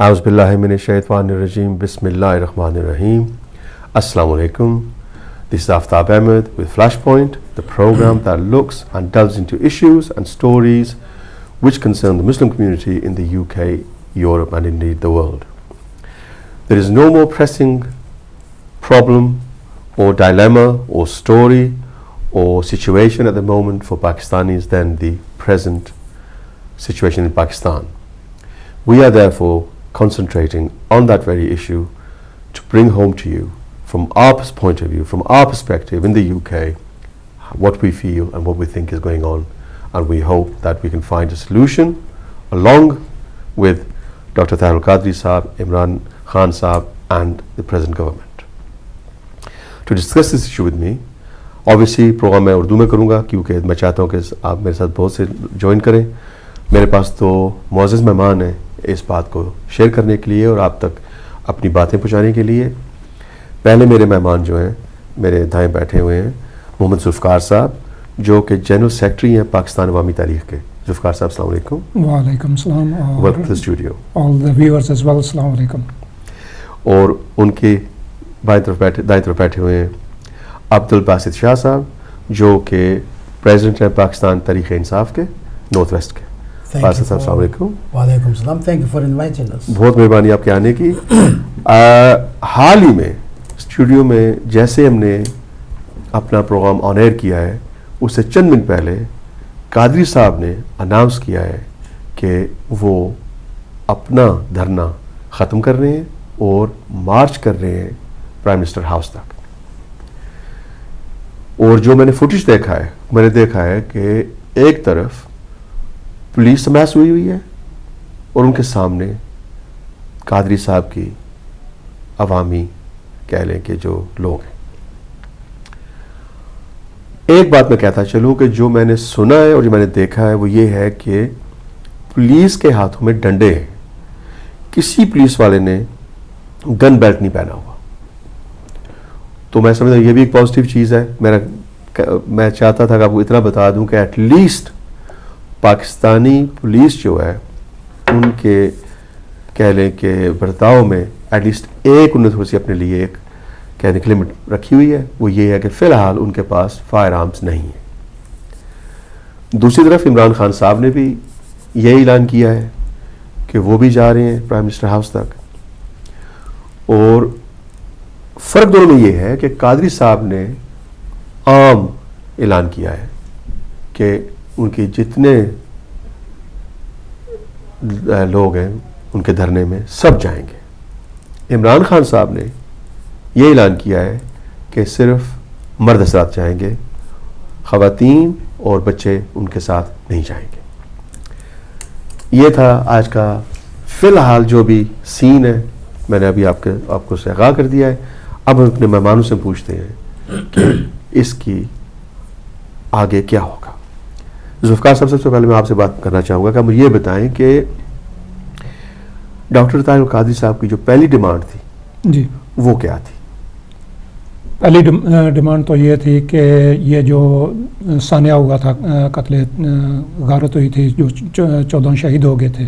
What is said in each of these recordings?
اعوذ باللہ من الشیطان الرجیم بسم اللہ الرحمن الرحیم. Assalamu alaikum. This is Aftab Ahmed with Flashpoint, the program that looks and delves into issues and stories which concern the Muslim community in the UK, Europe and indeed the world. There is no more pressing problem or dilemma or story or situation at the moment for Pakistanis than the present situation in Pakistan. We are therefore concentrating on that very issue to bring home to you from our point of view, from our perspective in the UK, what we feel and what we think is going on, and we hope that we can find a solution along with Dr. Tahir al-Qadri Sahab, Imran Khan Sahab and the present government. To discuss this issue with me, obviously program میں اردو میں کروں گا کیونکہ میں چاہتا ہوں کہ آپ میرے ساتھ بہت سے جوائن کریں. میرے پاس تو معزز مہمان ہیں اس بات کو شیئر کرنے کے لیے اور آپ تک اپنی باتیں پہنچانے کے لیے. پہلے میرے مہمان جو ہیں میرے دائیں بیٹھے ہوئے ہیں محمد ذوالفقار صاحب جو کہ جنرل سیکرٹری ہیں پاکستان عوامی تاریخ کے. ذوالفقار صاحب السلام علیکم. وعلیکم السلام. Welcome to the studio. All the viewers as well السلام علیکم. اور ان کے دائیں طرف بیٹھے ہوئے ہیں عبدالباسط شاہ صاحب جو کہ پریزیڈنٹ ہیں پاکستان تحریک انصاف کے نارتھ ویسٹ کے. باسط صاحب السلام علیکم. وعلیکم السلام. تھینک یو فار انوائٹنگ اس. بہت مہربانی آپ کے آنے کی. حال ہی میں اسٹوڈیو میں جیسے ہم نے اپنا پروگرام آن ایئر کیا ہے اس سے چند منٹ پہلے قادری صاحب نے اناؤنس کیا ہے کہ وہ اپنا دھرنا ختم کر رہے ہیں اور مارچ کر رہے ہیں پرائم منسٹر ہاؤس تک. اور جو میں نے فوٹیج دیکھا ہے میں نے دیکھا ہے کہ ایک طرف پولیس سمیس ہوئی ہے اور ان کے سامنے قادری صاحب کی عوامی کہہ لیں کہ جو لوگ ہیں. ایک بات میں کہتا چلوں کہ جو میں نے سنا ہے اور جو میں نے دیکھا ہے وہ یہ ہے کہ پولیس کے ہاتھوں میں ڈنڈے ہیں. کسی پولیس والے نے گن بیلٹ نہیں پہنا ہوا. تو میں سمجھتا ہوں یہ بھی ایک پازیٹیو چیز ہے. میں چاہتا تھا کہ آپ کو اتنا بتا دوں کہ ایٹ لیسٹ پاکستانی پولیس جو ہے ان کے کہہ لیں کہ برتاؤ میں ایٹ لیسٹ ایک انہوں نے تھوڑی سی اپنے لیے ایک کہنے کی لمٹ رکھی ہوئی ہے. وہ یہ ہے کہ فی الحال ان کے پاس فائر آرمز نہیں ہیں. دوسری طرف عمران خان صاحب نے بھی یہ اعلان کیا ہے کہ وہ بھی جا رہے ہیں پرائم منسٹر ہاؤس تک. اور فرق دونوں میں یہ ہے کہ قادری صاحب نے عام اعلان کیا ہے کہ ان کے جتنے لوگ ہیں ان کے دھرنے میں سب جائیں گے. عمران خان صاحب نے یہ اعلان کیا ہے کہ صرف مرد حضرات جائیں گے, خواتین اور بچے ان کے ساتھ نہیں جائیں گے. یہ تھا آج کا فی الحال جو بھی سین ہے. میں نے ابھی آپ کو سے آگاہ کر دیا ہے. اب ہم اپنے مہمانوں سے پوچھتے ہیں کہ اس کی آگے کیا ہوگا. ذوالفقار صاحب سب سے پہلے میں آپ سے بات کرنا چاہوں گا کہ مجھے یہ بتائیں کہ ڈاکٹر طاہر القادری صاحب کی جو پہلی ڈیمانڈ تھی جی وہ کیا تھی؟ پہلی ڈیمانڈ تو یہ تھی کہ یہ جو سانحہ ہوا تھا قتل غارت ہوئی تھی جو 14 شہید ہو گئے تھے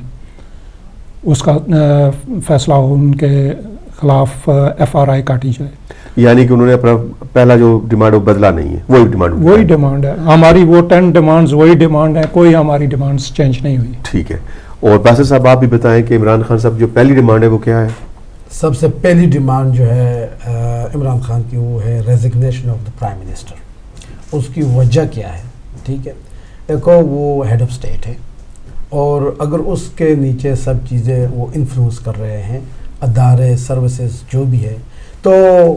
اس کا فیصلہ ان کے خلاف FRI کاٹی جائے. یعنی کہ انہوں نے اپنا پہلا جو ڈیمانڈ وہ بدلا نہیں ہے, وہی ڈیمانڈ ہے ہماری. وہ 10 ڈیمانڈز وہی ڈیمانڈ ہے, کوئی ہماری ڈیمانڈز چینج نہیں ہوئی. ٹھیک ہے. اور باسط صاحب آپ بھی بتائیں کہ عمران خان صاحب جو پہلی ڈیمانڈ ہے وہ کیا ہے؟ سب سے پہلی ڈیمانڈ جو ہے عمران خان کی وہ ہے resignation of the prime minister. اس کی وجہ کیا ہے؟ ٹھیک ہے, دیکھو وہ ہیڈ آف اسٹیٹ ہے اور اگر اس کے نیچے سب چیزیں وہ انفلوئنس کر رہے ہیں ادارے سروسز جو بھی ہے, تو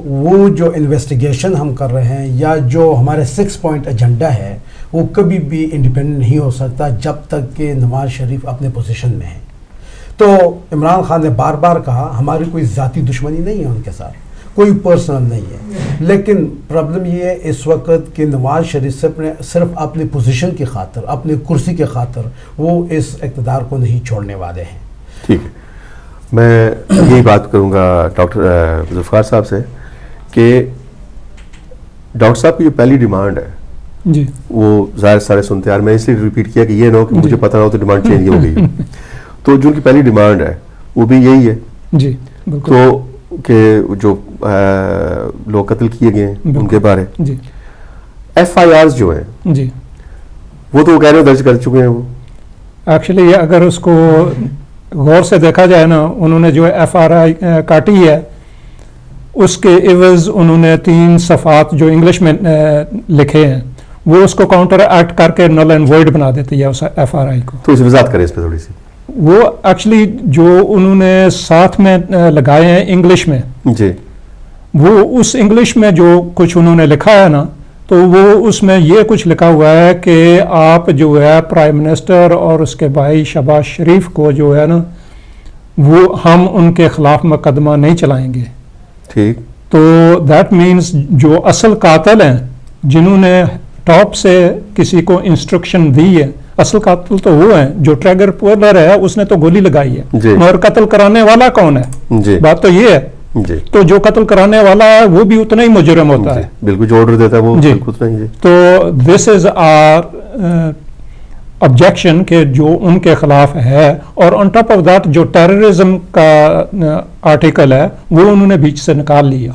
وہ جو انویسٹیگیشن ہم کر رہے ہیں یا جو ہمارے 6 پوائنٹ ایجنڈا ہے وہ کبھی بھی انڈیپینڈنٹ نہیں ہو سکتا جب تک کہ نواز شریف اپنے پوزیشن میں ہے. تو عمران خان نے بار بار کہا ہماری کوئی ذاتی دشمنی نہیں ہے ان کے ساتھ, کوئی پرسنل نہیں ہے, لیکن پرابلم یہ ہے اس وقت کہ نواز شریف صرف اپنی پوزیشن کی خاطر اپنی کرسی کی خاطر وہ اس اقتدار کو نہیں چھوڑنے والے ہیں. ٹھیک ہے, میں یہی بات کروں گا ڈاکٹر ذوالفقار صاحب سے کہ ڈاکٹر صاحب کی جو پہلی ڈیمانڈ ہے جی وہ ظاہر سارے سنتے ہیں, میں اس لیے ریپیٹ کیا کہ یہ نہ ہو کہ مجھے پتہ نہ ہو تو ڈیمانڈ چینج ہو گئی. تو جو ان کی پہلی ڈیمانڈ ہے وہ بھی یہی ہے جی بالکل. تو کہ جو لوگ قتل کیے گئے ہیں ان کے بارے جی FIRs جو ہیں جی وہ تو کہہ رہے درج کر چکے ہیں. وہ ایکچولی اگر اس کو غور سے دیکھا جائے نا, انہوں نے جو FRI کاٹی ہے اس کے عوض انہوں نے 3 صفحات جو انگلش میں لکھے ہیں وہ اس کو کاؤنٹر ایکٹ کر کے نل اینڈ وائڈ بنا دیتی ہے اس FRI کو. تو اس وضاحت کریں اس پہ تھوڑی سی. وہ ایکچولی جو انہوں نے ساتھ میں لگائے ہیں انگلش میں, جی وہ اس انگلش میں جو کچھ انہوں نے لکھا ہے نا, تو وہ اس میں یہ کچھ لکھا ہوا ہے کہ آپ جو ہے پرائم منسٹر اور اس کے بھائی شہباز شریف کو جو ہے نا وہ ہم ان کے خلاف مقدمہ نہیں چلائیں گے. ٹھیک. تو دیٹ مینس جو اصل قاتل ہیں جنہوں نے ٹاپ سے کسی کو انسٹرکشن دی ہے, اصل قاتل تو وہ ہیں. جو ٹریگر پولر ہے اس نے تو گولی لگائی ہے, مگر قتل کرانے والا کون ہے؟ جی بات تو یہ ہے. جی تو جو قتل کرانے والا ہے وہ بھی اتنا ہی مجرم ہوتا ہے. بالکل جو آرڈر دیتا ہے وہ اتنا ہی. تو دس از آر آبجیکشن کہ جو ان کے خلاف ہے. اور آن ٹاپ آف دیٹ جو ٹیررزم کا آرٹیکل ہے وہ انہوں نے بیچ سے نکال لیا.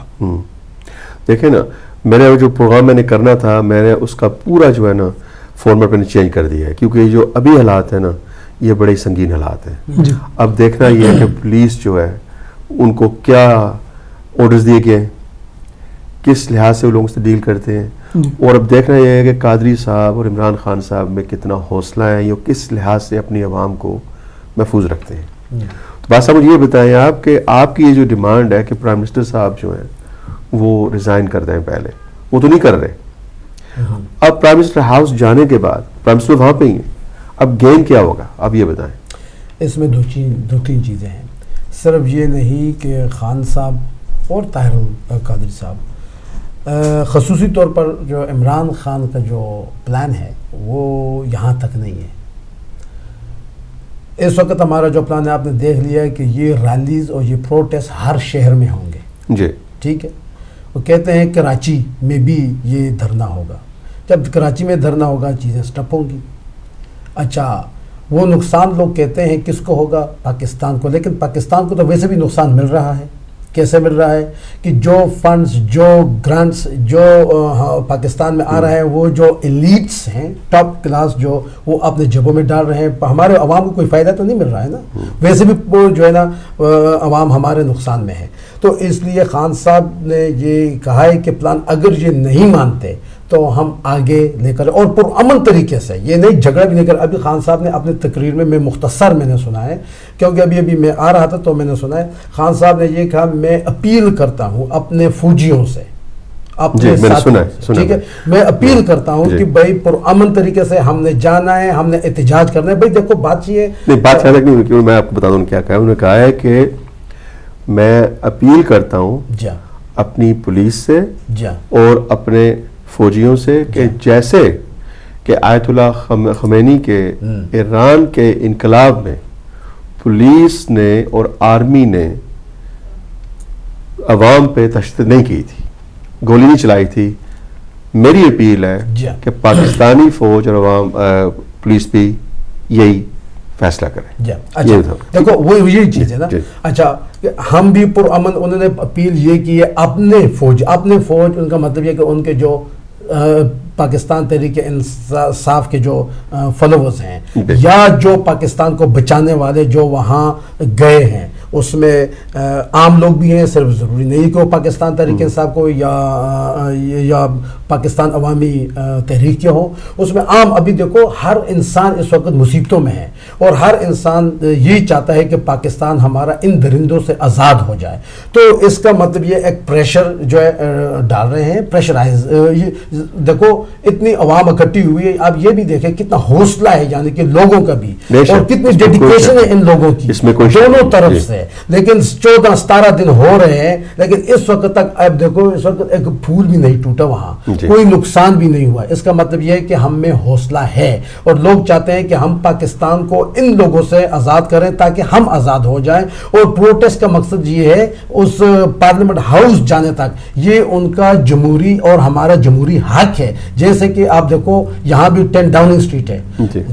دیکھیں نا, میرے جو پروگرام میں نے کرنا تھا میں نے اس کا پورا جو ہے نا فارمیٹ میں نے چینج کر دیا ہے, کیونکہ جو ابھی حالات ہیں نا یہ بڑے سنگین حالات ہیں. اب دیکھنا یہ ہے کہ پولیس جو ہے ان کو کیا آرڈرز دیے گئے ہیں, کس لحاظ سے وہ لوگوں سے ڈیل کرتے ہیں. اور اب دیکھنا یہ ہے کہ قادری صاحب اور عمران خان صاحب میں کتنا حوصلہ ہے, یہ کس لحاظ سے اپنی عوام کو محفوظ رکھتے ہیں. تو بات صاحب مجھے یہ بتائیں آپ کہ آپ کی یہ جو ڈیمانڈ ہے کہ پرائم منسٹر صاحب جو ہیں وہ ریزائن کر دیں, پہلے وہ تو نہیں کر رہے. اب پرائم منسٹر ہاؤس جانے کے بعد پرائم منسٹر وہاں پہ ہی ہیں, اب گین کیا ہوگا آپ یہ بتائیں. اس میں دو تین چیزیں ہیں. صرف یہ نہیں کہ خان صاحب اور طاہر القادری صاحب, خصوصی طور پر جو عمران خان کا جو پلان ہے وہ یہاں تک نہیں ہے. اس وقت ہمارا جو پلان ہے آپ نے دیکھ لیا ہے کہ یہ ریلیز اور یہ پروٹیسٹ ہر شہر میں ہوں گے. جی ٹھیک ہے. وہ کہتے ہیں کراچی میں بھی یہ دھرنا ہوگا. جب کراچی میں دھرنا ہوگا چیزیں سٹپ ہوں گی. اچھا وہ نقصان لوگ کہتے ہیں کس کو ہوگا؟ پاکستان کو. لیکن پاکستان کو تو ویسے بھی نقصان مل رہا ہے. کیسے مل رہا ہے کہ جو فنڈز جو گرانٹس جو پاکستان میں آ رہے ہیں وہ جو ایلیٹس ہیں ٹاپ کلاس جو وہ اپنے جیبوں میں ڈال رہے ہیں. ہمارے عوام کو کوئی فائدہ تو نہیں مل رہا ہے نا. ویسے بھی جو ہے نا عوام ہمارے نقصان میں ہے. تو اس لیے خان صاحب نے یہ کہا ہے کہ پلان اگر یہ نہیں مانتے تو ہم آگے لے کر اور پرامن طریقے سے, یہ نہیں جھگڑا بھی نہیں کر. ابھی خان صاحب نے اپنے تقریر میں مختصر میں نے سنا ہے, کیونکہ ابھی میں آ رہا تھا تو میں نے سنا ہے. خان صاحب نے یہ کہا میں اپیل کرتا ہوں اپنے فوجیوں سے, اپنے ساتھیوں سے, ٹھیک ہے, میں اپیل کرتا ہوں کہ بھائی پرامن طریقے سے ہم نے جانا ہے, ہم نے احتجاج کرنا ہے. بھائی دیکھو بات یہ نہیں, بات نہیں, میں آپ کو بتا دوں کیا کہا. انہوں نے کہا ہے کہ میں اپیل کرتا ہوں اپنی پولیس سے اور اپنے فوجیوں سے کہ جیسے کہ آیت اللہ خمینی کے ایران کے انقلاب میں پولیس نے اور آرمی نے عوام پہ تشدد نہیں کی تھی, گولی نہیں چلائی تھی, میری اپیل ہے کہ پاکستانی فوج اور عوام پولیس بھی یہی فیصلہ کریں. دیکھو وہ یہی چیز ہے نا. اچھا ہم بھی پرامن, انہوں نے اپیل یہ کی ہے اپنے فوج ان کا مطلب یہ کہ ان کے جو پاکستان تحریک انصاف کے جو فالوورز ہیں یا جو پاکستان کو بچانے والے جو وہاں گئے ہیں اس میں عام لوگ بھی ہیں. صرف ضروری نہیں کہ وہ پاکستان تحریک انصاف کو یا پاکستان عوامی تحریک کے ہوں. اس میں عام, ابھی دیکھو ہر انسان اس وقت مصیبتوں میں ہے اور ہر انسان یہی چاہتا ہے کہ پاکستان ہمارا ان درندوں سے آزاد ہو جائے. تو اس کا مطلب یہ ایک پریشر جو ہے ڈال رہے ہیں, پریشرائز. دیکھو اتنی عوام اکٹھی ہوئی ہے, آپ یہ بھی دیکھیں کتنا حوصلہ ہے یعنی کہ لوگوں کا بھی, اور کتنی ڈیڈیکیشن ہے ان لوگوں کی دونوں طرف سے. لیکن 14-17 دن ہو رہے ہیں لیکن اس وقت تک اب دیکھو اس وقت ایک پھول بھی نہیں ٹوٹا وہاں, کوئی نقصان بھی نہیں ہوا. اس کا مطلب یہ ہے کہ ہم میں حوصلہ ہے اور لوگ چاہتے ہیں کہ ہم پاکستان کو ان لوگوں سے آزاد کریں تاکہ ہم آزاد ہو جائیں. اور پروٹیسٹ کا مقصد یہ ہے اس پارلیمنٹ ہاؤس جانے تک, یہ ان کا جمہوری اور ہمارا جمہوری حق ہے. جیسے کہ آپ دیکھو یہاں بھی 10 ڈاؤننگ اسٹریٹ ہے,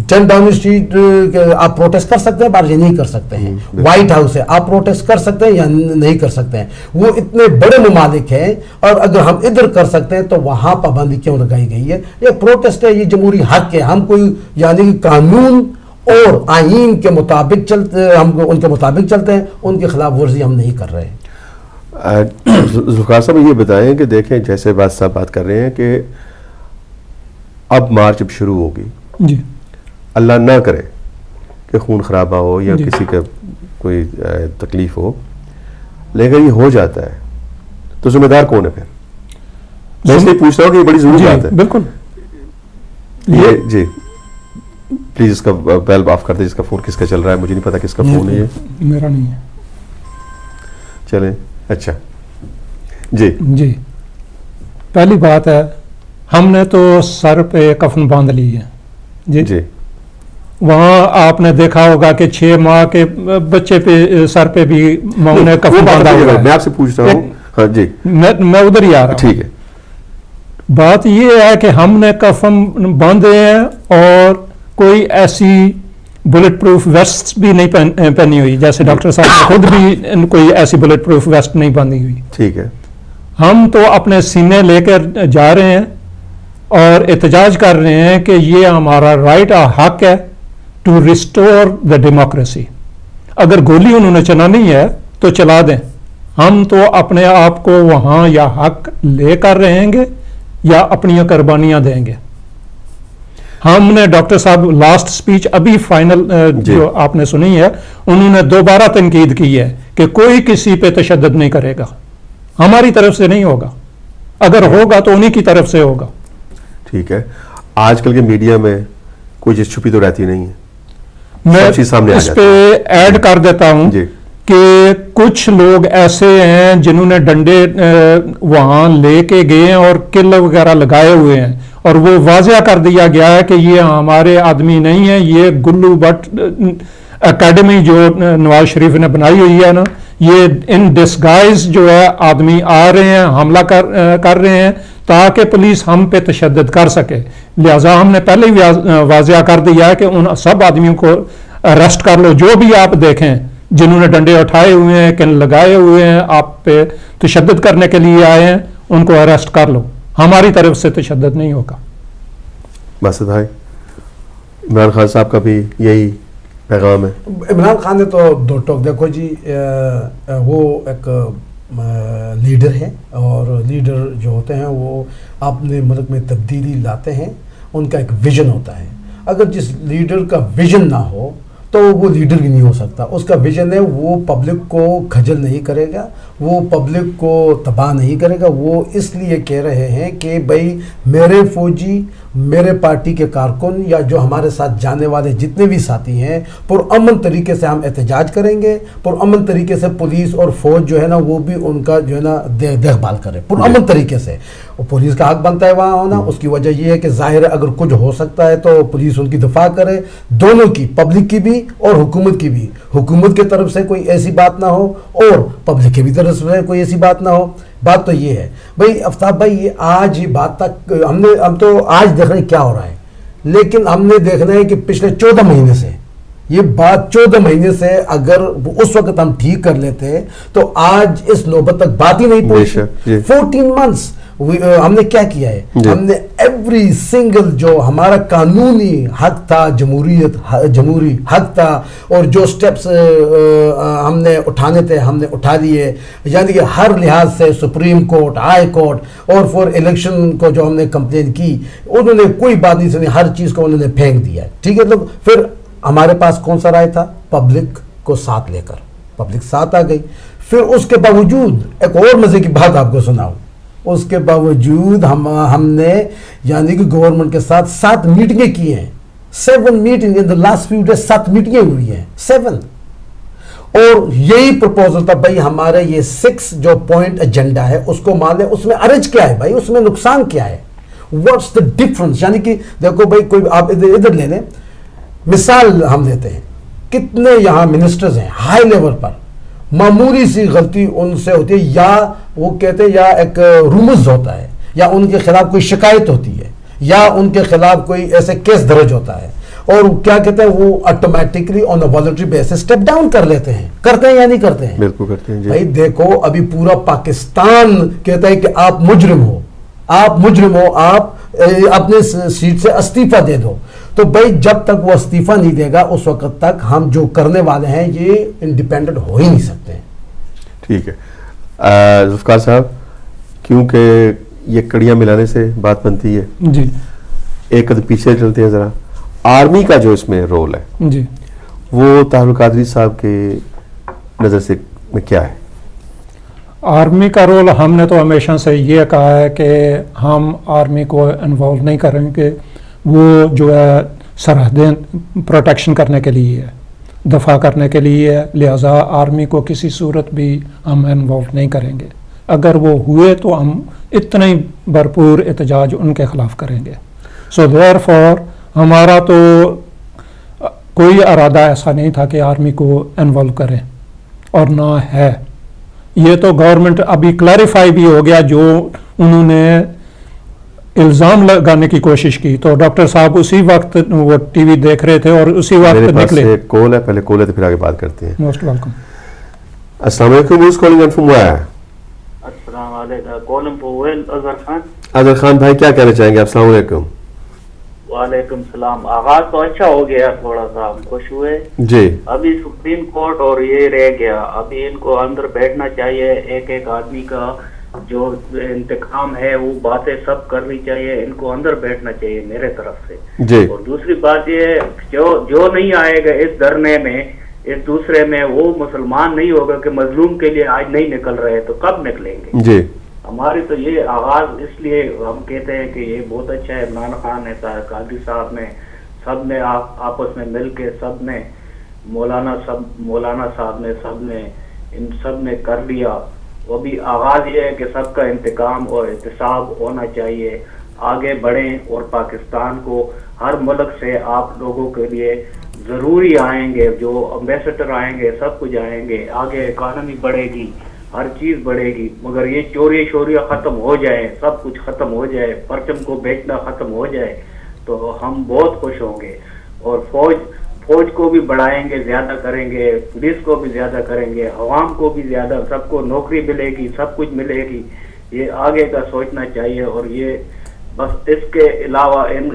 10 ڈاؤننگ اسٹریٹ آپ پروٹیسٹ کر سکتے ہیں, باہر یہ نہیں کر سکتے ہیں. وائٹ ہاؤس ہے, آپ پروٹیسٹ کر سکتے ہیں یا نہیں کر سکتے ہیں. وہ اتنے بڑے ممالک ہیں اور اگر ہم ادھر کر سکتے ہیں تو وہاں پابندی کیوں لگائی گئی ہے؟ یہ پروٹیسٹ ہے, یہ جمہوری حق ہے. ہم کوئی یعنی کہ قانون اور آئین کے مطابق چلتے, ہم ان کے مطابق چلتے ہیں, ان کی خلاف ورزی ہم نہیں کر رہے. ذوالفقار صاحب یہ بتائیں کہ دیکھیں جیسے صاحب بات کر رہے ہیں کہ اب مارچ جب شروع ہوگی, جی اللہ نہ کرے کہ خون خرابہ ہو یا کسی کا کوئی تکلیف ہو, لیکن یہ ہو جاتا ہے تو ذمہ دار کون ہے پھر؟ میں اس لیے پوچھ رہا ہوں کہ یہ بڑی ضروری بات ہے. بالکل. یہ جی پلیز اس کا بیل آف کر دیں. اس کا فون کس کا چل رہا ہے؟ مجھے نہیں پتا کس کا فون ہے. یہ میرا نہیں ہے. چلیں اچھا جی جی. پہلی بات ہے ہم نے تو سر پہ کفن باندھ لی ہے. جی جی وہاں آپ نے دیکھا ہوگا کہ 6 ماہ کے بچے پہ سر پہ بھی ماں نے کفن باندھا ہوا ہے. میں آپ سے پوچھ رہا ہوں. ہاں جی میں ادھر ہی آ رہا ہوں. ٹھیک ہے. بات یہ ہے کہ ہم نے کفن باندھے ہیں اور کوئی ایسی بلٹ پروف ویسٹ بھی نہیں پہنی ہوئی, جیسے ڈاکٹر صاحب نے خود بھی کوئی ایسی بلٹ پروف ویسٹ نہیں باندھی ہوئی. ٹھیک ہے. ہم تو اپنے سینے لے کر جا رہے ہیں اور احتجاج کر رہے ہیں کہ یہ ہمارا رائٹ اور حق ہے ٹو ریسٹور دا ڈیموکریسی. اگر گولی انہوں نے چلانی ہے تو چلا دیں, ہم تو اپنے آپ کو وہاں یا حق لے کر رہیں گے یا اپنی قربانیاں دیں گے. ہم نے ڈاکٹر صاحب لاسٹ سپیچ ابھی فائنل جو آپ نے سنی ہے, انہوں نے دوبارہ تنقید کی ہے کہ کوئی کسی پہ تشدد نہیں کرے گا, ہماری طرف سے نہیں ہوگا, اگر ہوگا تو انہی کی طرف سے ہوگا. ٹھیک ہے. آج کل کے میڈیا میں کوئی چیز چھپی تو رہتی نہیں ہے, میں اس پہ ایڈ کر دیتا ہوں کہ کچھ لوگ ایسے ہیں جنہوں نے ڈنڈے وہاں لے کے گئے ہیں اور کل وغیرہ لگائے ہوئے ہیں, اور وہ واضح کر دیا گیا ہے کہ یہ ہمارے آدمی نہیں ہیں, یہ گلو بٹ اکیڈمی جو نواز شریف نے بنائی ہوئی ہے نا, یہ ان ڈسگائز جو ہے آدمی آ رہے ہیں, حملہ کر رہے ہیں تاکہ پولیس ہم پہ تشدد کر سکے. لہٰذا ہم نے پہلے ہی واضح کر دیا ہے کہ ان سب آدمیوں کو اریسٹ کر لو, جو بھی آپ دیکھیں جنہوں نے ڈنڈے اٹھائے ہوئے ہیں, کن لگائے ہوئے ہیں, آپ پہ تشدد کرنے کے لیے آئے ہیں, ان کو اریسٹ کر لو. ہماری طرف سے تشدد نہیں ہوگا. باسط بھائی, عمران خان صاحب کا بھی یہی پیغام ہے. عمران خان نے تو دو ٹوک, دیکھو جی وہ ایک لیڈر ہے اور لیڈر جو ہوتے ہیں وہ اپنے ملک میں تبدیلی لاتے ہیں, ان کا ایک ویژن ہوتا ہے. اگر جس لیڈر کا ویژن نہ ہو تو وہ لیڈر بھی نہیں ہو سکتا. اس کا ویژن ہے وہ پبلک کو کھجل نہیں کرے گا, وہ پبلک کو تباہ نہیں کرے گا. وہ اس لیے کہہ رہے ہیں کہ بھائی میرے فوجی, میرے پارٹی کے کارکن یا جو ہمارے ساتھ جانے والے جتنے بھی ساتھی ہیں, پرامن طریقے سے ہم احتجاج کریں گے, پرامن طریقے سے پولیس اور فوج جو ہے نا وہ بھی ان کا جو ہے نا دیکھ بھال کرے پرامن طریقے سے. پولیس کا حق بنتا ہے وہاں ہونا. اس کی وجہ یہ ہے کہ ظاہر ہے اگر کچھ ہو سکتا ہے تو پولیس ان کی دفاع کرے, دونوں کی, پبلک کی بھی اور حکومت کی بھی. حکومت کی طرف سے کوئی ایسی بات نہ ہو اور پبلک کی بھی طرف سے کوئی ایسی بات نہ ہو. بات تو یہ ہے بھائی آفتاب بھائی, یہ آج ہی بات تک ہم تو آج دیکھ رہے ہیں کیا ہو رہا ہے, لیکن ہم نے دیکھنا ہے کہ پچھلے 14 مہینے سے یہ بات 14 مہینے سے اگر اس وقت ہم ٹھیک کر لیتے تو آج اس نوبت تک بات ہی نہیں پہنچی. 14 منتھس ہم نے کیا کیا ہے, ہم نے ایوری سنگل جو ہمارا قانونی حق تھا, جمہوری حق تھا, اور جو سٹیپس ہم نے اٹھانے تھے ہم نے اٹھا لیے. یعنی کہ ہر لحاظ سے سپریم کورٹ, ہائی کورٹ اور فور الیکشن کو جو ہم نے کمپلین کی, انہوں نے کوئی بات نہیں سنی, ہر چیز کو انہوں نے پھینک دیا. ٹھیک ہے, تو پھر ہمارے پاس کون سا رائے تھا؟ پبلک کو ساتھ لے کر پبلک ساتھ آ گئی. پھر اس کے باوجود ایک اور مزے کی بات آپ کو سناؤں, اس کے باوجود ہم نے یعنی کہ گورنمنٹ کے ساتھ 7 میٹنگیں کی ہیں. 7 meeting in the last few days, 7 میٹنگیں ہوئی ہیں, 7. اور یہی پرپوزل تھا بھائی ہمارے یہ 6 جو پوائنٹ ایجنڈا ہے اس کو مان لیں. اس میں ارج کیا ہے بھائی, اس میں نقصان کیا ہے, واٹس دا ڈفرنس. یعنی کہ دیکھو بھائی, کوئی آپ ادھر لے لیں, مثال ہم لیتے ہیں, کتنے یہاں منسٹرز ہیں ہائی لیول پر, معمولی سی غلطی ان سے ہوتی ہے, یا وہ کہتے ہیں یا ایک رومز ہوتا ہے, یا ان کے خلاف کوئی شکایت ہوتی ہے, یا ان کے خلاف کوئی ایسے کیس درج ہوتا ہے, اور کیا کہتے ہیں وہ آٹومیٹکلی آن اے والنٹری بیسس اسٹیپ ڈاؤن کر لیتے ہیں. کرتے ہیں یا نہیں کرتے ہیں؟ بالکل کرتے ہیں جی. بھائی دیکھو ابھی پورا پاکستان کہتا ہے کہ آپ مجرم ہو, آپ اپنے سیٹ سے استعفیٰ دے دو. تو بھائی جب تک وہ استعفیٰ نہیں دے گا اس وقت تک ہم جو کرنے والے ہیں یہ انڈیپینڈنٹ ہو ہی نہیں سکتے ہیں. ٹھیک ہے ذوالفقار صاحب, کیونکہ یہ کڑیاں ملانے سے بات بنتی ہے جی, ایک قدم پیچھے چلتے ہیں ذرا. آرمی کا جو اس میں رول ہے جی, وہ طاہر القادری صاحب کے نظر سے میں کیا ہے؟ آرمی کا رول ہم نے تو ہمیشہ سے یہ کہا ہے کہ ہم آرمی کو انوالو نہیں کریں گے. وہ جو ہے سرحدیں پروٹیکشن کرنے کے لیے ہے, دفاع کرنے کے لیے ہے, لہٰذا آرمی کو کسی صورت بھی ہم انوالو نہیں کریں گے. اگر وہ ہوئے تو ہم اتنے بھرپور احتجاج ان کے خلاف کریں گے. سو دیئر فور ہمارا تو کوئی ارادہ ایسا نہیں تھا کہ آرمی کو انوالو کریں, اور نہ ہے. یہ تو گورنمنٹ ابھی کلیریفائی بھی ہو گیا, جو انہوں نے الزام لگانے کی کوشش کی تو ڈاکٹر صاحب اسی وقت وہ ٹی وی دیکھ رہے تھے اور اسی وقت نکلے. میرے پاس کال ہے, پہلے کال ہے تو پھر آگے بات کرتے ہیں. Most welcome. السلام علیکم. who's calling in from where? السلام علیکم. کالم پویل اظہر خان. اظہر خان بھائی کیا کہنا چاہیں گے آپ؟ السلام علیکم. وعلیکم السلام. آغاز تو اچھا ہو گیا, تھوڑا سا ہم خوش ہوئے جی. ابھی سپریم کورٹ اور یہ رہ گیا, ابھی ان کو اندر بیٹھنا چاہیے. ایک آدمی کا جو انتقام ہے وہ باتیں سب کرنی چاہیے, ان کو اندر بیٹھنا چاہیے میرے طرف سے جی. اور دوسری بات یہ جو نہیں آئے گا اس دھرنے میں, اس دوسرے میں, وہ مسلمان نہیں ہوگا کہ مظلوم کے لیے آج نہیں نکل رہے تو کب نکلیں گے جی. ہماری تو یہ آغاز اس لیے ہم کہتے ہیں کہ یہ بہت اچھا ہے. عمران خان نے, قادری صاحب نے, سب نے آپس میں مل کے, سب نے مولانا صاحب نے, سب نے ان سب نے کر لیا. وہ بھی آغاز یہ ہے کہ سب کا انتقام اور احتساب ہونا چاہیے. آگے بڑھیں اور پاکستان کو ہر ملک سے آپ لوگوں کے لیے ضروری آئیں گے, جو امبیسڈر آئیں گے, سب کچھ آئیں گے. آگے اکانومی بڑھے گی, ہر چیز بڑھے گی, مگر یہ چوری شوریہ ختم ہو جائے, سب کچھ ختم ہو جائے, پرچم کو بیچنا ختم ہو جائے تو ہم بہت خوش ہوں گے. اور فوج کو بھی بڑھائیں گے, زیادہ کریں گے, پولیس کو بھی زیادہ کریں گے, عوام کو بھی زیادہ, سب کو نوکری ملے گی, سب کچھ ملے گی. یہ آگے کا سوچنا چاہیے. اور یہ بس اس کے علاوہ ان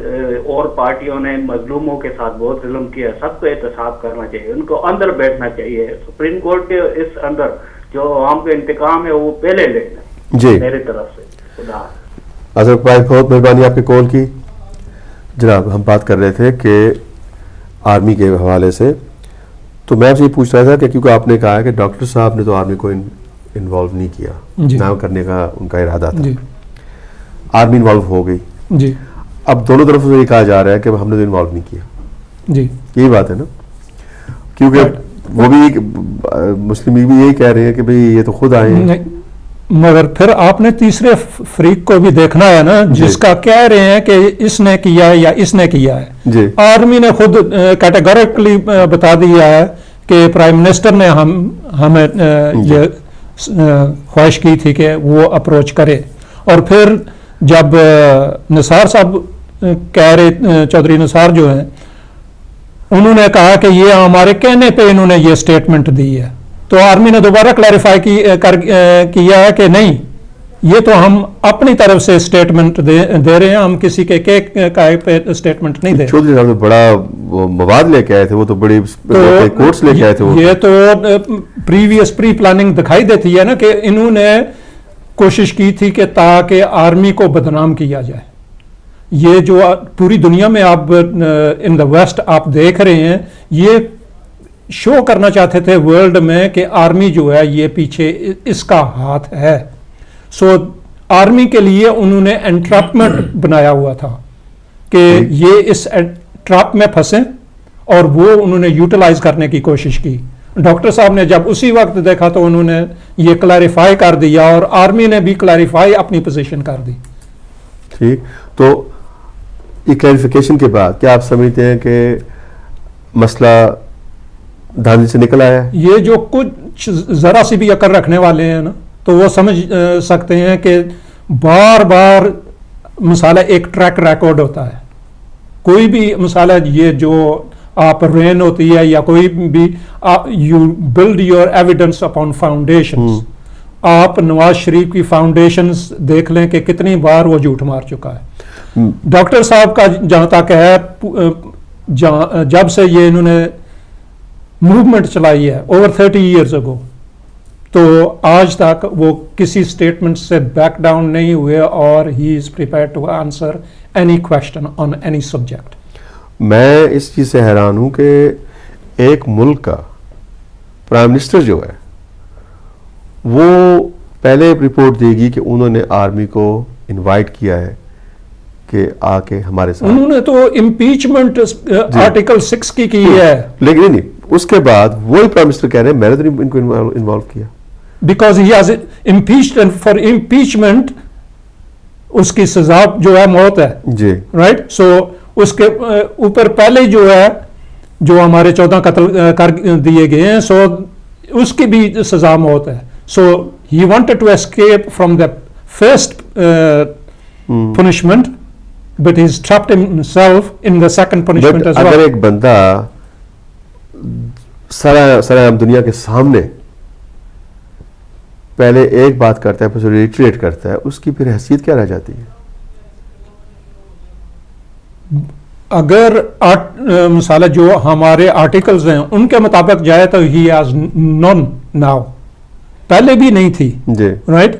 اور پارٹیوں نے مظلوموں کے ساتھ بہت ظلم کیا, سب کو احتساب کرنا چاہیے, ان کو اندر بیٹھنا چاہیے. سپریم کورٹ کے اس اندر جو عوام کا انتقام ہے وہ پہلے لے لیں جی میرے طرف سے. خدا. اظہر بھائی بہت مہربانی آپ کی کال کی. جناب ہم بات کر رہے تھے کہ آرمی کے حوالے سے, تو میں آپ سے یہ پوچھ رہا تھا کہ کیونکہ آپ نے کہا ہے کہ ڈاکٹر صاحب نے تو آرمی کو انوالو نہیں کیا, جی. نہ کرنے کا ان کا ارادہ تھا, جی, آرمی انوالو ہو گئی. جی, اب دونوں طرف سے یہ کہا جا رہا ہے کہ ہم نے تو انوالو نہیں کیا. جی, یہی بات ہے نا, کیونکہ وہ بھی مسلم بھی یہی کہہ رہے ہیں کہ بھئی یہ تو خود آئے ہیں. مگر پھر آپ نے تیسرے فریق کو بھی دیکھنا ہے نا, جس کا کہہ رہے ہیں کہ اس نے کیا ہے یا اس نے کیا ہے. جی. آرمی نے خود کیٹیگوریکلی بتا دیا ہے کہ پرائم منسٹر نے ہمیں یہ خواہش کی تھی کہ وہ اپروچ کرے. اور پھر جب نثار صاحب کہہ رہے, چودھری نثار جو ہیں, انہوں نے کہا کہ یہ ہمارے کہنے پہ انہوں نے یہ سٹیٹمنٹ دی ہے, تو آرمی نے دوبارہ کلیریفائی کیا ہے کہ نہیں, یہ تو ہم اپنی طرف سے سٹیٹمنٹ دے رہے ہیں, ہم کسی کے پہ سٹیٹمنٹ نہیں دے رہے. چودھری صاحب تو بڑا مواد لے کے آئے تھے, وہ تو بڑی کورٹس لے کے آئے تھے. یہ تو پری پلاننگ دکھائی دیتی ہے نا کہ انہوں نے کوشش کی تھی کہ تاکہ آرمی کو بدنام کیا جائے. یہ جو پوری دنیا میں آپ ان دا ویسٹ آپ دیکھ رہے ہیں, یہ شو کرنا چاہتے تھے ورلڈ میں کہ آرمی جو ہے یہ پیچھے اس کا ہاتھ ہے. سو آرمی کے لیے انہوں نے انٹرپمنٹ بنایا ہوا تھا کہ یہ اس ٹراپ میں پھنسے, اور وہ انہوں نے یوٹیلائز کرنے کی کوشش کی. ڈاکٹر صاحب نے جب اسی وقت دیکھا تو انہوں نے یہ کلیریفائی کر دیا, اور آرمی نے بھی کلیریفائی اپنی پوزیشن کر دی. ٹھیک, تو یہ کلیریفیکیشن کے بعد کیا آپ سمجھتے ہیں کہ مسئلہ دھاندلی سے نکل آیا ہے؟ یہ جو کچھ ذرا سی بھی عقل رکھنے والے ہیں نا, تو وہ سمجھ سکتے ہیں کہ بار بار مسئلہ ایک ٹریک ریکارڈ ہوتا ہے. کوئی بھی مسئلہ یہ جو آپ رین ہوتی ہے یا کوئی بھی you build your evidence upon foundations. آپ نواز شریف کی فاؤنڈیشنز دیکھ لیں کہ کتنی بار وہ جھوٹ مار چکا ہے. ڈاکٹر صاحب کا جہاں تک ہے جب سے یہ انہوں نے موومنٹ چلائی ہے اوور 30 ایئرز اگو تو آج تک وہ کسی اسٹیٹمنٹ سے بیک ڈاؤن نہیں ہوئے اور he is prepared to answer any question on any subject. میں اس چیز سے حیران ہوں کہ ایک ملک کا پرائم منسٹر جو ہے وہ پہلے رپورٹ دے گی کہ انہوں نے آرمی کو انوائٹ کیا ہے کہ آ کے ہمارے ساتھ. انہوں نے تو امپیچمنٹ آرٹیکل 6 کی ہے. لیکن نہیں اس کے بعد وہی پرائم منسٹر کہہ رہے ہیں میں نے تو ان کو انوالو کیا. Because he has impeached and for impeachment اس کی سزا جو ہے موت ہے. جی رائٹ. سو اس کے اوپر پہلے جو ہے جو ہمارے 14 قتل کر دیے گئے ہیں سو اس کی بھی سزا موت ہے. So he wanted to escape from the first punishment but he is trapped himself in the second punishment as well. اگر ایک بندہ سرعام دنیا کے سامنے پہلے ایک بات کرتا ہے پھر ریٹریٹ کرتا ہے اس کی پھر حیثیت کیا رہ جاتی ہے؟ اگر مثال جو ہمارے آرٹیکلز ہیں ان کے مطابق جائے تو ہی ہیز نون ناؤ. پہلے بھی نہیں تھی. جی رائٹ.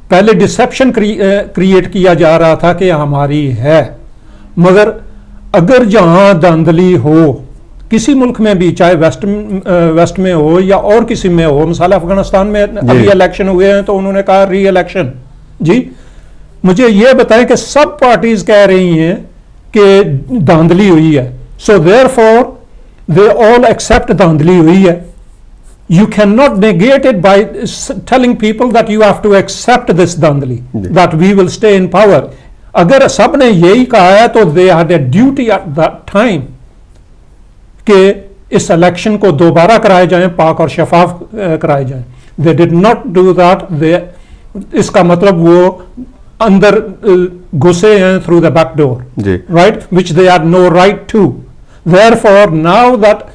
پہلے ڈسپشن کریٹ کیا جا رہا تھا کہ ہماری ہے مگر اگر جہاں دھاندلی ہو کسی ملک میں بھی چاہے ویسٹ میں ہو یا اور کسی میں ہو. مثال افغانستان میں ابھی الیکشن ہوئے ہیں تو انہوں نے کہا ری الیکشن. جی مجھے یہ بتائیں کہ سب پارٹیز کہہ رہی ہیں کہ دھاندلی ہوئی ہے. So therefore they all accept دھاندلی ہوئی ہے. You cannot negate it by telling people that you have to accept this dhandli, that we will stay in power. اگر سب نے یہی کہا ہے تو they had a duty at that time کہ اس الیکشن کو دوبارہ کرائے جائیں پاک اور شفاف کرائے جائیں. They did not do that. اس کا مطلب وہ اندر گھسے ہیں through the back door, right, which they had no right to. Therefore now that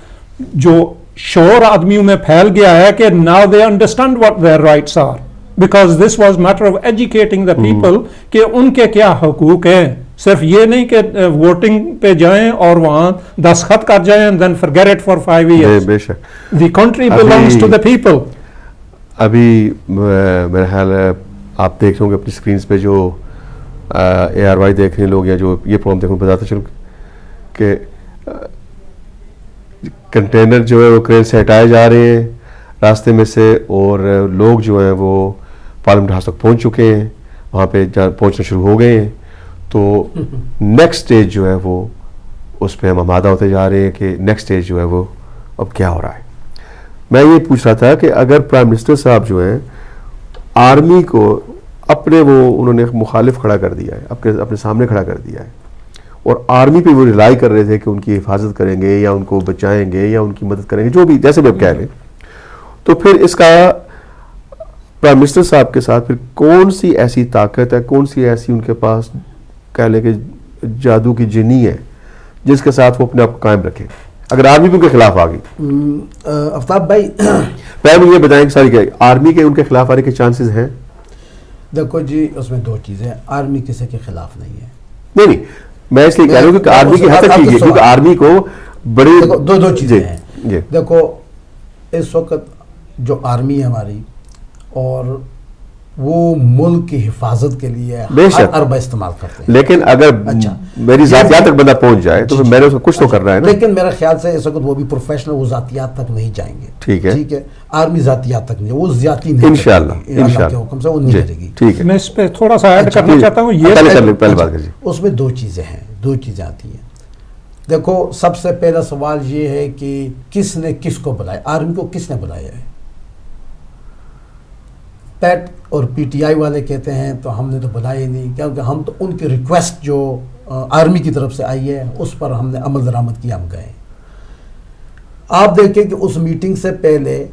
جو شعور آدمیوں میں پھیل گیا ہے کہ now they understand what their rights are because this was matter of educating the people کہ ان کے کیا حقوق ہیں. صرف یہ نہیں کہ ووٹنگ پہ جائیں اور وہاں دستخط کر جائیں and then forget it for 5 years. بے شک. The country belongs to the people. ابھی میرا خیال ہے آپ دیکھ ہوں گے اپنی اسکرینس پہ جو ARY دیکھ رہے ہیں لوگ یا جو یہ پروگرام دیکھ رہے ہیں بتاتا چلو کہ کنٹینر جو ہے وہ کریل سے ہٹائے جا رہے ہیں راستے میں سے اور لوگ جو ہیں وہ پارلیمنٹ ہاؤس تک پہنچ چکے ہیں وہاں پہ پہنچنا شروع ہو گئے ہیں. تو نیکسٹ اسٹیج جو ہے وہ اس پہ ہم آمادہ ہوتے جا رہے ہیں کہ نیکسٹ اسٹیج جو ہے وہ اب کیا ہو رہا ہے. میں یہ پوچھ رہا تھا کہ اگر پرائم منسٹر صاحب جو ہیں آرمی کو اپنے وہ انہوں نے مخالف کھڑا کر دیا ہے اپنے سامنے کھڑا کر دیا ہے اور آرمی پہ وہ ریلائی کر رہے تھے کہ ان کی حفاظت کریں گے یا ان کو بچائیں گے یا ان کی مدد کریں گے جو بھی جیسے بھی آپ کہہ لیں تو پھر اس کا پرائم منسٹر صاحب کے ساتھ پھر کون سی ایسی طاقت ہے کون سی ایسی ان کے پاس کہہ لیں کہ جادو کی جنی ہے جس کے ساتھ وہ اپنے آپ کو قائم رکھے اگر آرمی بھی ان کے خلاف آ گئی؟ آفتاب بھائی پہلے مجھے بتائیں کہ ساری آرمی کے ان کے خلاف آنے کے چانسز ہیں؟ دیکھو جی اس میں دو چیزیں آرمی کسی کے خلاف نہیں ہے. نہیں میں اس لیے کہہ رہا ہوں کہ آرمی کی حد تک کی کیونکہ آرمی کو بڑی دو چیزیں ہیں. دیکھو اس وقت جو آرمی ہے ہماری اور وہ ملک کی حفاظت کے لیے اربہ استعمال کرتے ہیں. لیکن اگر میری ذاتیات تک بندہ پہنچ جائے تو پھر میں نے اس کو کچھ تو کر رہا ہے نا. لیکن میرا خیال سے اس وقت وہ بھی پروفیشنل وہ ذاتیات تک نہیں جائیں گے. ٹھیک ہے آرمی ذاتیات تک نہیں وہ ذاتی نہیں انشاءاللہ کے حکم سے وہ نہیں کرے گی. ٹھیک ہے میں اس پہ تھوڑا سا ایڈ کرنا چاہتا ہوں. یہ پہلے بات کیجیے. اس میں دو چیزیں ہیں دو چیزیں آتی ہیں. دیکھو سب سے پہلا سوال یہ ہے کہ کس نے کس کو بلایا آرمی کو کس نے بلایا ہے. پیٹ اور پی ٹی آئی والے کہتے ہیں تو ہم نے تو بلایا نہیں کیونکہ ہم تو ان کی ریکویسٹ جو آرمی کی طرف سے آئی ہے اس پر ہم نے عمل درآمد کیا ہم گئے. آپ دیکھیں کہ اس میٹنگ سے پہلے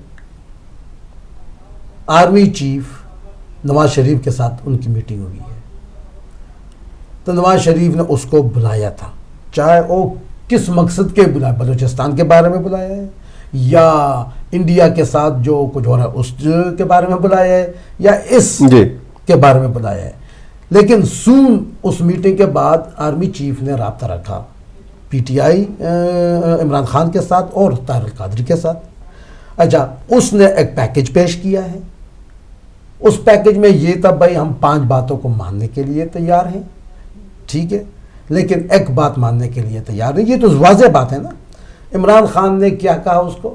آرمی چیف نواز شریف کے ساتھ ان کی میٹنگ ہوئی ہے تو نواز شریف نے اس کو بلایا تھا چاہے وہ کس مقصد کے بلایا، بلوچستان کے بارے میں بلایا ہے یا انڈیا کے ساتھ جو کچھ ہو رہا ہے اس کے بارے میں بلایا ہے یا اس کے بارے میں بلایا ہے، لیکن سون اس میٹنگ کے بعد آرمی چیف نے رابطہ رکھا P T I Imran Khan کے ساتھ اور طاہر القادری کے ساتھ. اچھا اس نے ایک پیکج پیش کیا ہے. اس پیکج میں یہ تھا بھائی ہم 5 باتوں کو ماننے کے لیے تیار ہیں، ٹھیک ہے، لیکن ایک بات ماننے کے لیے تیار نہیں. یہ تو واضح بات ہے نا. عمران خان نے کیا کہا اس کو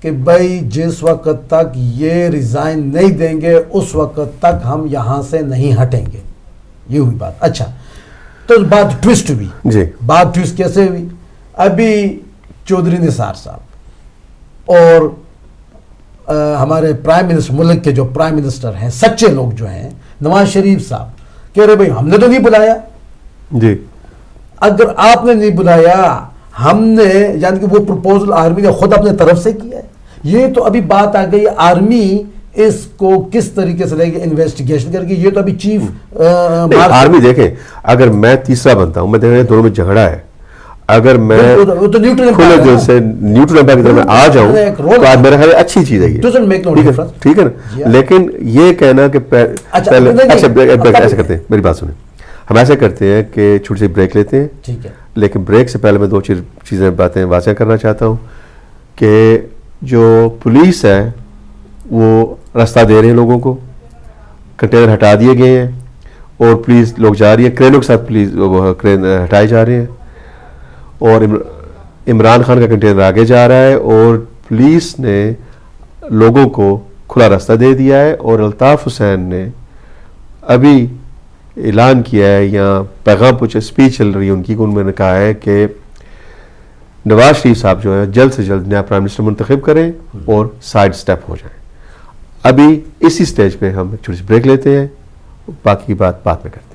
کہ بھائی جس وقت تک یہ ریزائن نہیں دیں گے اس وقت تک ہم یہاں سے نہیں ہٹیں گے. یہ ہوئی بات. اچھا تو بات ٹوسٹ ہوئی. جی بات ٹوسٹ کیسے ہوئی؟ ابھی چودھری نثار صاحب اور ہمارے پرائم منسٹر، ملک کے جو پرائم منسٹر ہیں سچے لوگ جو ہیں، نواز شریف صاحب کہہ رہے بھائی ہم نے تو نہیں بلایا. جی اگر آپ نے نہیں بلایا ہم نے، یعنی کہ وہ پروپوزل آرمی نے خود اپنے طرف سے کیا ہے. یہ تو ابھی بات آ گئی آرمی اس کو کس طریقے سے لے گی، انویسٹیگیشن کر کے. یہ تو ابھی چیف آرمی دیکھیں اگر میں تیسرا بنتا ہوں، میں دیکھ رہا ہوں دونوں میں جھگڑا ہے، اگر میں کھلے دل سے نیوٹرل امپائر کی طرف میں آ جاؤں تو آج میرا خیال ہے اچھی چیز ہے یہ، ٹھیک ہے نا. لیکن یہ کہنا کہ پہلے ایسا کرتے ہیں، میری بات سنیں، ہم ایسا کرتے ہیں کہ چھوٹی سی بریک لیتے ہیں، ٹھیک ہے، لیکن بریک سے پہلے میں 2 چیزیں باتیں واضح کرنا چاہتا ہوں کہ جو پولیس ہے وہ رستہ دے رہے ہیں لوگوں کو، کنٹینر ہٹا دیے گئے ہیں اور پولیس لوگ جا رہی ہے، کرینوں کے ساتھ پولیس کرین ہٹائے جا رہے ہیں اور عمران خان کا کنٹینر آگے جا رہا ہے اور پولیس نے لوگوں کو کھلا راستہ دے دیا ہے. اور الطاف حسین نے ابھی اعلان کیا ہے یا پیغام پوچھے، اسپیچ چل رہی ہے ان کی، انہوں نے کہا ہے کہ نواز شریف صاحب جو ہے جلد سے جلد نیا پرائم منسٹر منتخب کریں اور سائیڈ سٹیپ ہو جائیں. ابھی اسی سٹیج پہ ہم چھوٹی سی بریک لیتے ہیں، باقی کی بات بعد میں کرتے ہیں.